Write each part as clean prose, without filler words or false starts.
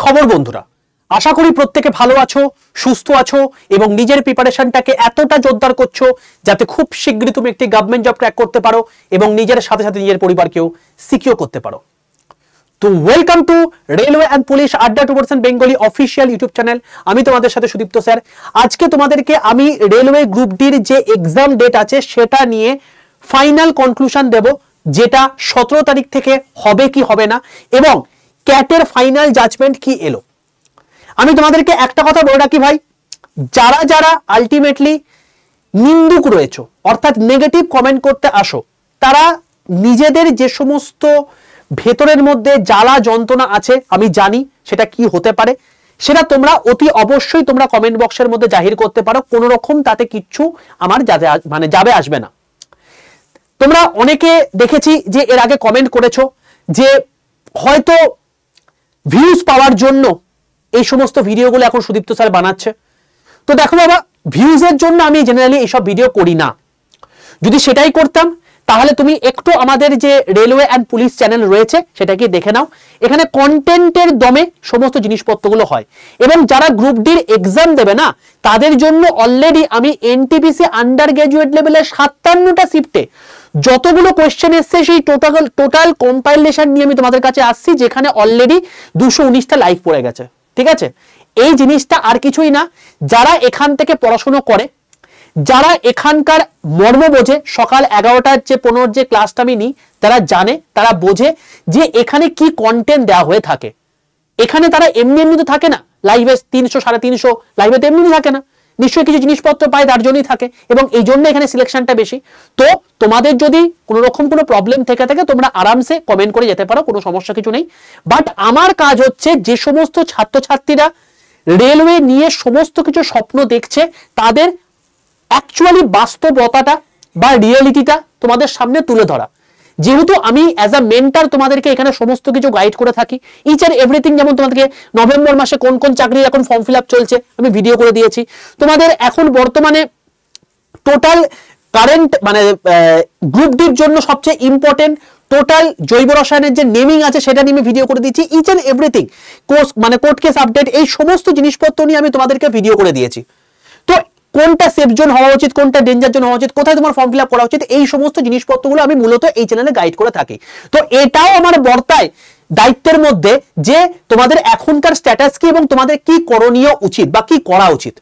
খবর বন্ধুরা, আশা করি প্রত্যেকে ভালো আছো, সুস্থ আছো এবং নিজের প্রিপারেশনটাকে এতটা জোরদার করছো যাতে খুব শীঘ্রই তুমি একটি গভর্নমেন্ট জব ক্র্যাক করতে পারো এবং নিজের সাথে সাথে নিজের পরিবারকেও সিকিউর করতে পারো। তো welcome to railway and police আড্ডা 2% বেঙ্গলি অফিসিয়াল ইউটিউব চ্যানেল। আমি তোমাদের সাথে সুদীপ্ত স্যার। আজকে তোমাদেরকে আমি রেলওয়ে গ্রুপ ডির যে এক্সাম ডেট আছে সেটা নিয়ে ফাইনাল কনক্লুশন দেব, যেটা 17 তারিখ থেকে হবে কি হবে না, এবং ক্যাটের ফাইনাল জাজমেন্ট কি এলো। আমি তোমাদেরকে একটা কথা বলে রাখি ভাই, যারা যারা আলটিমেটলি নিন্দুক রয়েছে অর্থাৎ নেগেটিভ কমেন্ট করতে আসো, তারা নিজেদের যে সমস্ত ভেতরের মধ্যে জ্বালা যন্ত্রণা আছে আমি জানি সেটা কি হতে পারে, সেটা তোমরা অতি অবশ্যই তোমরা কমেন্ট বক্সের মধ্যে জাহির করতে পারো। কোনো রকম তাতে কিচ্ছু আমার যাবে আসবে না। তোমরা অনেকে দেখেছি যে এর আগে কমেন্ট করেছো যে হয়তো ভিউজ পাওয়ার জন্য এই সমস্ত ভিডিওগুলো এখন সুদীপ্ত স্যার বানাচ্ছে। তো দেখো বাবা, ভিউজের জন্য আমি জেনারেলি এইসব ভিডিও করি না। যদি সেটাই করতাম তাহলে তুমি একটু আমাদের যে রেলওয়ে অ্যান্ড পুলিশ চ্যানেল রয়েছে সেটাকে দেখে নাও। এখানে কন্টেন্টের দমে সমস্ত জিনিসপত্রগুলো হয় এবং যারা গ্রুপ ডির এক্সাম দেবে না তাদের জন্য অলরেডি আমি এনটিপিসি আন্ডার গ্র্যাজুয়েট লেভেলের 57টা শিফটে যতগুলো কোয়েশ্চেন এসছে সেই টোটাল কম্পাইলেশন নিয়ে আমি তোমাদের কাছে আসছি, যেখানে অলরেডি 219টা লাইভ পড়ে গেছে। ঠিক আছে, এই জিনিসটা আর কিছুই না। যারা এখান থেকে পড়াশোনা করে, যারা এখানকার মর্ম বোঝে, সকাল 11টার যে 15 যে ক্লাসটা আমি নিই, তারা জানে, তারা বোঝে যে এখানে কি কন্টেন্ট দেওয়া হয়ে থাকে। এখানে তারা এমনি তো থাকে না, লাইভে 300 350 লাইভে তো এমনি থাকে না, নিশ্চয়ই কিছু জিনিসপত্র পায়, তার জন্যই থাকে এবং এই জন্য এখানে সিলেকশনটা বেশি। তো তোমাদের যদি কোনো রকম কোনো প্রবলেম থেকে থাকে তোমরা আরামসে কমেন্ট করে যেতে পারো, কোনো সমস্যা কিছু নেই। বাট আমার কাজ হচ্ছে যে সমস্ত ছাত্রছাত্রীরা রেলওয়ে নিয়ে সমস্ত কিছু স্বপ্ন দেখছে তাদের অ্যাকচুয়ালি বাস্তবতাটা বা রিয়েলিটিটা তোমাদের সামনে তুলে ধরা। যেহেতু আমি অ্যাজ আ মেন্টার তোমাদেরকে এখানে সমস্ত কিছু গাইড করে থাকি, ইচ অ্যান্ড এভরিথিং, যেমন তোমাদেরকে নভেম্বর মাসে কোন কোন চাকরির এখন ফর্ম ফিল আপ চলছে আমি ভিডিও করে দিয়েছি। তোমাদের এখন বর্তমানে টোটাল কারেন্ট মানে গ্রুপ ডির জন্য সবচেয়ে ইম্পর্টেন্ট টোটাল জৈব রসায়নের যে নেমিং আছে সেটা নিয়ে আমি ভিডিও করে দিচ্ছি। Each and everything court case update, এই সমস্ত জিনিসপত্র নিয়ে আমি তোমাদেরকে ভিডিও করে দিয়েছি। তো কোনটা সেফ জোন হওয়া উচিত, কোনটা ডেঞ্জার জোন হওয়া উচিত, কোথায় তোমার ফর্ম ফিল আপ করা উচিত, এই সমস্ত জিনিসপত্রগুলো আমি মূলত এই চ্যানেলে গাইড করে থাকি। তো এটাও আমার বর্তায় দায়িত্বের মধ্যে যে তোমাদের এখনকার স্ট্যাটাস কি এবং তোমাদের কি করণীয় উচিত বা কি করা উচিত।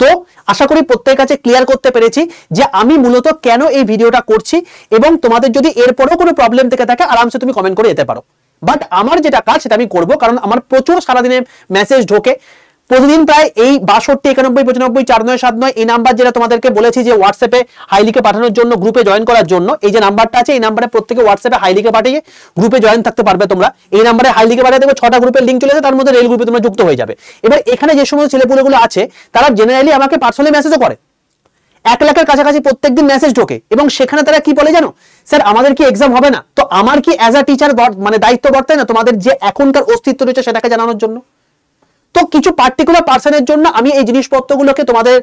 তো আশা করি প্রত্যেকের কাছে ক্লিয়ার করতে পেরেছি যে আমি মূলত কেন এই ভিডিওটা করছি, এবং তোমাদের যদি এরপরেও কোনো প্রবলেম থেকে থাকে আরামসে তুমি কমেন্ট করে যেতে পারো। বাট আমার যেটা কাজ সেটা আমি করবো, কারণ আমার প্রচুর সারাদিনে মেসেজ ঢোকে প্রতিদিন প্রায় এই 62 91 95 4979 এই নাম্বার যেটা তোমাদেরকে বলেছি যে হোয়াটসঅ্যাপে হাইলিকে পাঠানোর জন্য, গ্রুপে জয়েন করার জন্য, এই যে নাম্বারটা আছে এই নাম্বারে প্রত্যেকে হোয়াটসঅ্যাপে হাইলিকে পাঠিয়ে গ্রুপে জয়েন থাকতে পারবে তোমরা। এই নাম্বারে হাইলিকে পাঠিয়ে দেবে, 6টা গ্রুপের লিঙ্ক চলে আসে, তার মধ্যে রেল গ্রুপে তোমরা যুক্ত হয়ে যাবে। এবার এখানে যে সমস্ত ছেলেপুলেগুলো আছে তারা জেনারেলি আমাকে পার্সোনালি মেসেজও করে, 1 লাখের কাছাকাছি প্রত্যেকদিন মেসেজ ঢোকে এবং সেখানে তারা কি বলে জানো, স্যার আমাদের কি এক্সাম হবে না? তো আমার কি অ্যাজ আ টিচার মানে দায়িত্ব বর্তায় না তোমাদের যে এখনকার অস্তিত্ব রয়েছে সেটাকে জানানোর জন্য? তো কিছু পার্টিকুলার পার্সনের জন্য আমি এই জিনিসপত্রগুলোকে তোমাদের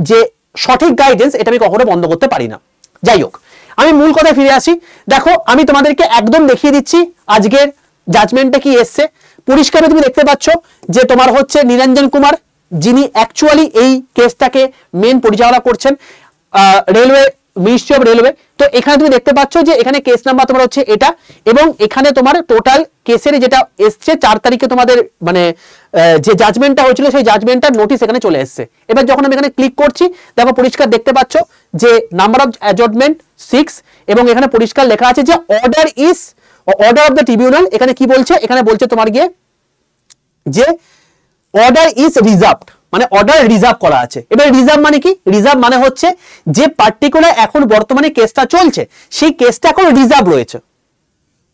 যে সঠিক গাইডেন্স এটা আমি কখনো বন্ধ করতে পারি না। যাই হোক, আমি মূল কথায় ফিরে আসি। দেখো, আমি তোমাদেরকে একদম দেখিয়ে দিচ্ছি আজকের জাজমেন্টটা কি এসছে। পরিষ্কার তুমি দেখতে পাচ্ছ যে তোমার হচ্ছে নিরঞ্জন কুমার, যিনি অ্যাকচুয়ালি এই কেসটাকে মেন পরিচালনা করছেন, রেলওয়ে মিনিস্ট্রি অফ রেলওয়ে। তো এখানে তুমি দেখতে পাচ্ছ যে এখানে কেস নাম্বার তোমার হচ্ছে এটা, এবং এখানে তোমার টোটাল কেসের যেটা এসছে 4 তারিখে তোমাদের মানে যে জাজমেন্টটা হয়েছিল সেই জাজমেন্টটার নোটিশ এখানে চলে এসছে। এবার যখন আমি এখানে ক্লিক করছি দেখো পরিষ্কার দেখতে পাচ্ছ যে নাম্বার অফ অ্যাডজমেন্ট 6, এবং এখানে পরিষ্কার লেখা আছে যে অর্ডার অফ দ্য ট্রিবিউনাল। এখানে কি বলছে, এখানে বলছে তোমার গিয়ে যে অর্ডার ইজ রিজার্ভড, মানে অর্ডার রিজার্ভ করা আছে। এবার রিজার্ভ মানে কি? রিজার্ভ মানে হচ্ছে যে পার্টিকুলার এখন বর্তমানে কেসটা চলছে সেই কেসটা এখন রিজার্ভ রয়েছে,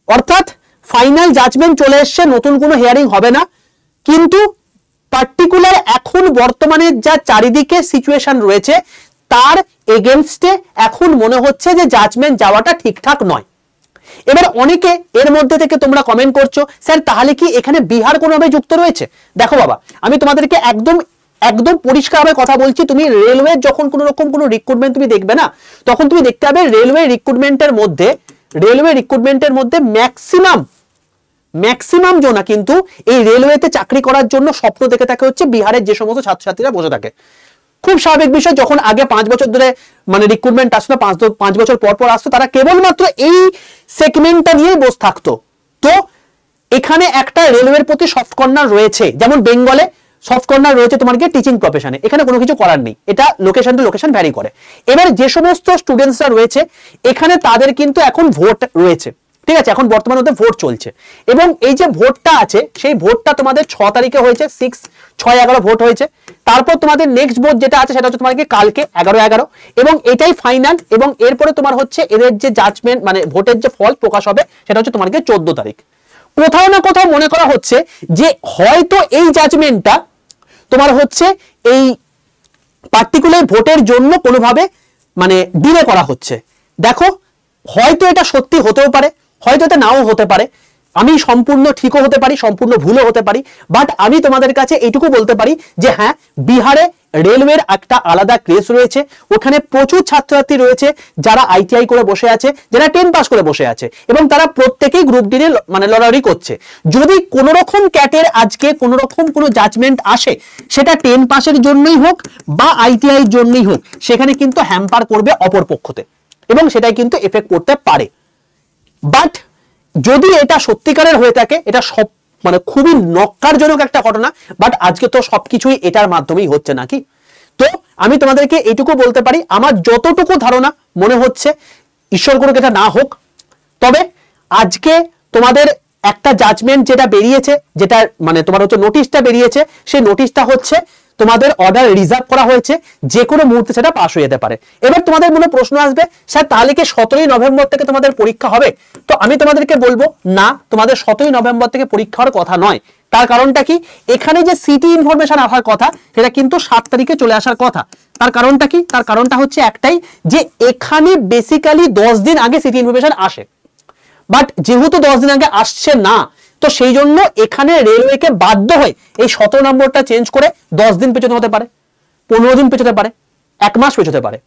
অর্থাৎ ফাইনাল জাজমেন্ট চলে এসছে, নতুন কোনো হিয়ারিং হবে না, কিন্তু পার্টিকুলার এখন বর্তমানে যা চারিদিকে সিচুয়েশন রয়েছে তার এগেনস্টে এখন মনে হচ্ছে যে জাজমেন্ট যাওয়াটা ঠিকঠাক নয়। এবার অনেকে এর মধ্যে থেকে তোমরা কমেন্ট করছো, স্যার তাহলে কি এখানে বিহার কোনোভাবে যুক্ত রয়েছে? দেখো বাবা, আমি তোমাদেরকে একদম পরিষ্কারভাবে কথা বলছি, তুমি রেলওয়ে যখন কোনো রকম কোনো রিক্রুটমেন্ট তুমি দেখবে না, তখন তুমি দেখতে পাবে রেলওয়ে রিক্রুটমেন্টের মধ্যে ম্যাক্সিমাম ম্যাক্সিমাম জনা কিন্তু এই রেলওয়েতে চাকরি করার জন্য স্বপ্ন দেখে থাকে হচ্ছে বিহারের যে সমস্ত ছাত্রছাত্রীরা বসে থাকে। খুব স্বাভাবিক বিষয়, যখন আগে 5 বছর ধরে মানে রিক্রুটমেন্ট আসতো, 5 বছর পর পর আসতো, তারা কেবলমাত্র এই সেগমেন্টটা নিয়ে বসে থাকতো। তো এখানে একটা রেলওয়ের প্রতি সফট কর্নার রয়েছে, যেমন বেঙ্গলে সফট কর্নার রয়েছে তোমার কি টিচিং প্রফেশনে, এখানে কোনো কিছু করার নেই, এটা লোকেশন টু লোকেশন ভ্যারি করে। এবার যে সমস্ত স্টুডেন্টসরা রয়েছে এখানে তাদের কিন্তু এখন ভোট রয়েছে, ঠিক আছে, এখন বর্তমানে ওদের ভোট চলছে, এবং এই যে ভোটটা আছে সেই ভোটটা তোমাদের 6 তারিখে হয়েছে, 6-11 ভোট হয়েছে। তারপর তোমাদের নেক্সট ভোট যেটা আছে সেটা হচ্ছে তোমার কি কালকে 11-11, এবং এটাই ফাইনাল। এবং এরপরে তোমার হচ্ছে এদের যে জাজমেন্ট মানে ভোটের যে ফল প্রকাশ হবে সেটা হচ্ছে তোমার কি 14 তারিখ। কোথাও না কোথাও মনে করা হচ্ছে যে হয়তো এই জাজমেন্টটা তোমার হচ্ছে এই পার্টিকুলার ভোটের জন্য কোনোভাবে মানে ডিলে করা হচ্ছে। দেখো, হয়তো এটা সত্যি হতেও পারে, হয়তো এটা নাও হতে পারে, আমি সম্পূর্ণ ঠিকও হতে পারি, সম্পূর্ণ ভুলও হতে পারি, বাট আমি তোমাদের কাছে এইটুকু বলতে পারি যে হ্যাঁ, বিহারে রেলওয়ের একটা আলাদা ক্রেজ রয়েছে, ওখানে প্রচুর ছাত্রছাত্রী রয়েছে যারা আইটিআই করে বসে আছে, যারা 10 পাস করে বসে আছে, এবং তারা প্রত্যেকেই গ্রুপ ডি মানে লড়াই করছে। যদি কোনো রকম ক্যাটের আজকে কোনো রকম কোনো জাজমেন্ট আসে, সেটা 10 পাসের জন্যই হোক বা আইটিআই এর জন্যই হোক, সেখানে কিন্তু হ্যাম্পার করবে অপর পক্ষতে, এবং সেটাই কিন্তু এফেক্ট করতে পারে। বাট যদি এটা সত্যিকারের হয়ে থাকে, এটা সব মানে খুবই নক্কারজনক একটা ঘটনা, বাট আজকে তো সবকিছুই এটার মাধ্যমেই হচ্ছে নাকি। তো আমি তোমাদেরকে এইটুকু বলতে পারি, আমার যতটুকু ধারণা মনে হচ্ছে, ঈশ্বর করুক এটা না হোক, তবে আজকে তোমাদের একটা জাজমেন্ট যেটা বেরিয়েছে, যেটা মানে তোমার হচ্ছে নোটিশটা বেরিয়েছে, সেই নোটিশটা হচ্ছে তোমাদের অর্ডার রিজার্ভ করা হয়েছে, যে কোনো মুহূর্তে সেটা পাস হয়ে যেতে পারে। এবার তোমাদের মনে প্রশ্ন আসবে, স্যার তাহলে কি 17ই নভেম্বর থেকে তোমাদের পরীক্ষা হবে? তো আমি তোমাদেরকে বলবো না, তোমাদের 17ই নভেম্বর থেকে পরীক্ষা হওয়ার কথা নয়। তার কারণটা কি, এখানে যে সিটি ইনফরমেশন আসার কথা সেটা কিন্তু 7 তারিখে চলে আসার কথা। তার কারণটা কি, তার কারণটা হচ্ছে একটাই, যে এখানে বেসিক্যালি 10 দিন আগে সিটি ইনফরমেশন আসে, বাট যেহেতু 10 দিন আগে আসছে না, তো সেই জন্য এখানে রেলওয়েকে বাধ্য হয়ে এই 17 নম্বরটা চেঞ্জ করে 10 দিন পেছাতে হতে পারে, 15 দিন পেছাতে পারে, 1 মাস পেছাতে পারে,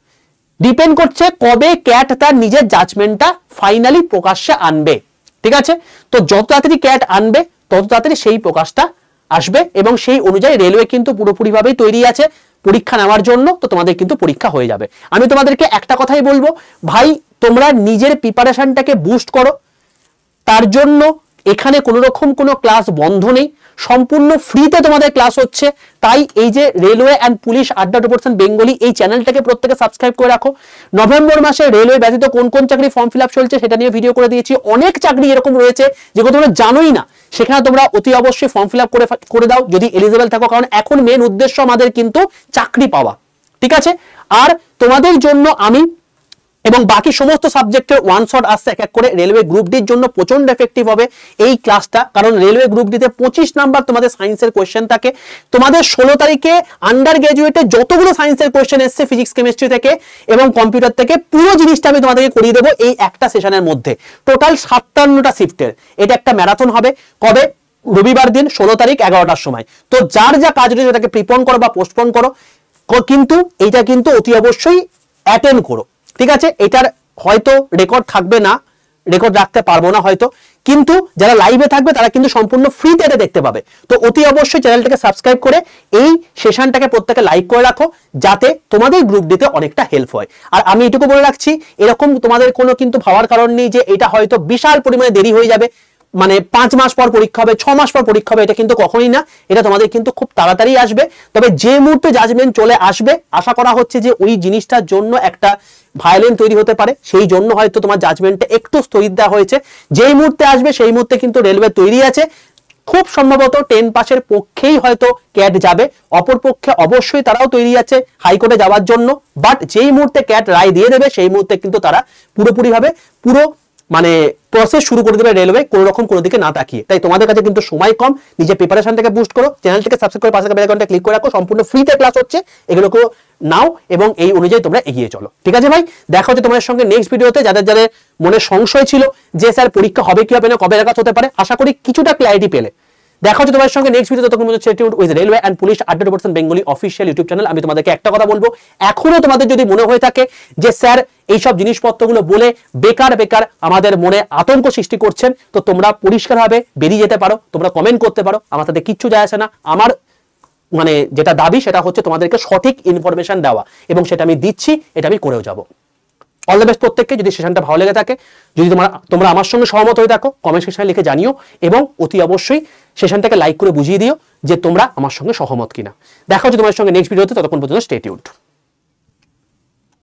ডিপেন্ড করছে কবে ক্যাট তার নিজের জাজমেন্টটা ফাইনালি প্রকাশ্যে আনবে। ঠিক আছে, তো যত তাড়াতাড়ি ক্যাট আনবে তত তাড়াতাড়ি সেই প্রকাশটা আসবে, এবং সেই অনুযায়ী রেলওয়ে কিন্তু পুরোপুরিভাবেই তৈরি আছে পরীক্ষা নেওয়ার জন্য। তো তোমাদের কিন্তু পরীক্ষা হয়ে যাবে। আমি তোমাদেরকে একটা কথাই বলবো, ভাই তোমরা নিজের প্রিপারেশনটাকে বুস্ট করো, তার জন্য এখানে কোনো রকম কোনো ক্লাস বন্ধ নেই, সম্পূর্ণ ফ্রিতে তোমাদের ক্লাস হচ্ছে। তাই এই যে রেলওয়ে অ্যান্ড পুলিশ আড্ডা 2% বেঙ্গলি এই চ্যানেলটাকে প্রত্যেকে সাবস্ক্রাইব করে রাখো। নভেম্বর মাসে রেলওয়ে ব্যতীত কোন কোন চাকরি ফর্ম ফিল আপ চলছে সেটা নিয়ে ভিডিও করে দিয়েছি। অনেক চাকরি এরকম রয়েছে যেগুলো তোমরা জানোই না, সেখানে তোমরা অতি অবশ্যই ফর্ম ফিল আপ করে দাও যদি এলিজিবল থাকো, কারণ এখন মেন উদ্দেশ্য আমাদের কিন্তু চাকরি পাওয়া। ঠিক আছে, আর তোমাদের জন্য আমি এবং বাকি সমস্ত সাবজেক্টের ওয়ান শট আসছে এক এক করে। রেলওয়ে গ্রুপ ডির জন্য প্রচন্ড এফেক্টিভ হবে এই ক্লাসটা, কারণ রেলওয়ে গ্রুপ ডিতে 25 নাম্বার তোমাদের সায়েন্সের কোয়েশ্চেন থাকে। তোমাদের 16 তারিখে আন্ডার গ্রাজুয়েটে যতগুলো সায়েন্সের কোয়েশ্চেন এসছে ফিজিক্স কেমিস্ট্রি থেকে এবং কম্পিউটার থেকে, পুরো জিনিসটা আমি তোমাদেরকে করিয়ে দেবো এই একটা সেশনের মধ্যে। টোটাল 57টা শিফটের এটা একটা ম্যারাথন হবে। কবে? রবিবার দিন 16 তারিখ 11টার সময়। তো যার যা কাজ রয়েছে সেটাকে প্রিপন করো বা পোস্টপোন করো, কিন্তু এইটা কিন্তু অতি অবশ্যই অ্যাটেন্ড করো। ঠিক আছে, এটার হয়তো রেকর্ড থাকবে না, রেকর্ড রাখতে পারবো না হয়তো, কিন্তু যারা লাইভে থাকবে তারা কিন্তু সম্পূর্ণ ফ্রিতে এটা দেখতে পাবে। তো অতি অবশ্যই চ্যানেলটাকে সাবস্ক্রাইব করে এই সেশনটাকে প্রত্যেকে লাইক করে রাখো, যাতে তোমাদের গ্রুপ দিতে অনেকটা হেল্প হয়। আর আমি এটুকু বলে রাখছি, এরকম তোমাদের কোনো কিন্তু ভাবার কারণ নেই যে এটা হয়তো বিশাল পরিমাণে দেরি হয়ে যাবে, মানে 5 মাস পর পরীক্ষা হবে, 6 মাস পর পরীক্ষা হবে, এটা কিন্তু কখনোই না। এটা তোমাদের কিন্তু খুব তাড়াতাড়ি আসবে। তবে যে মুহূর্তে জাজমেন্ট চলে আসবে, আশা করা হচ্ছে যে ওই জিনিসটার জন্য একটা ভায়োলেন্স তৈরি হতে পারে, সেই জন্য হয়তো তোমার জাজমেন্টটা একটু স্থগিত দেওয়া হয়েছে। যেই মুহূর্তে আসবে সেই মুহূর্তে কিন্তু রেলওয়ে তৈরি আছে। খুব সম্ভবত 10 পাসের পক্ষেই হয়তো ক্যাট যাবে, অপর পক্ষে অবশ্যই তারাও তৈরি আছে হাইকোর্টে যাওয়ার জন্য। বাট যেই মুহূর্তে ক্যাট রায় দিয়ে দেবে সেই মুহূর্তে কিন্তু তারা পুরোপুরিভাবে পুরো মানে প্রসেস শুরু করে দেবে রেলওয়ে, কোনো রকম কোনো দিকে না তাকিয়ে। তাই তোমাদের কাছে কিন্তু সময় কম, নিজের প্রিপারেশনটাকে বুস্ট করো, চ্যানেলটাকে সাবস্ক্রাইব করে পাশে বেল আইকনটা ক্লিক করে রাখো, সম্পূর্ণ ফ্রিতে ক্লাস হচ্ছে, এগুলোকে নাও এবং এই অনুযায়ী তোমরা এগিয়ে চলো। ঠিক আছে ভাই, দেখা হচ্ছে তোমাদের সঙ্গে নেক্সট ভিডিওতে। যাদের যাদের মনে সংশয় ছিল যে স্যার পরীক্ষা হবে কি হবে না, কবে নাগাদ হতে পারে, আশা করি কিছুটা ক্ল্যারিটি পেলে। দেখা হচ্ছে তোমাদের সঙ্গে নেক্সট ভিডিও। ততক্ষণ পর্যন্ত stay tuned with railway and police @% Bengali official YouTube channel. আমি তোমাদেরকে একটা কথা বলবো, এখনো তোমাদের যদি মনে হয়ে থাকে যে স্যার এইসব জিনিসপত্রগুলো বলে বেকার বেকার আমাদের মনে আতঙ্ক সৃষ্টি করছেন, তো তোমরা পরিষ্কারভাবে বেরিয়ে যেতে পারো, তোমরা কমেন্ট করতে পারো, আমার তাতে কিচ্ছু যায় আসে না। আমার মানে যেটা দাবি সেটা হচ্ছে তোমাদেরকে সঠিক ইনফরমেশন দেওয়া, এবং সেটা আমি দিচ্ছি, এটা আমি করেও যাব। অল দ্য বেস্ট প্রত্যেককে। যদি সেশনটা ভালো লেগে থাকে, যদি তোমরা আমার সঙ্গে সহমত হয়ে থাকো, কমেন্ট সেকশনে লিখে জানিও, এবং অতি অবশ্যই সেশনটাকে লাইক করে বুঝিয়ে দিও যে তোমরা আমার সঙ্গে সহমত কিনা। দেখা হচ্ছে তোমাদের সঙ্গে নেক্সট ভিডিওতে। ততক্ষণ পর্যন্ত স্টে টিউনড।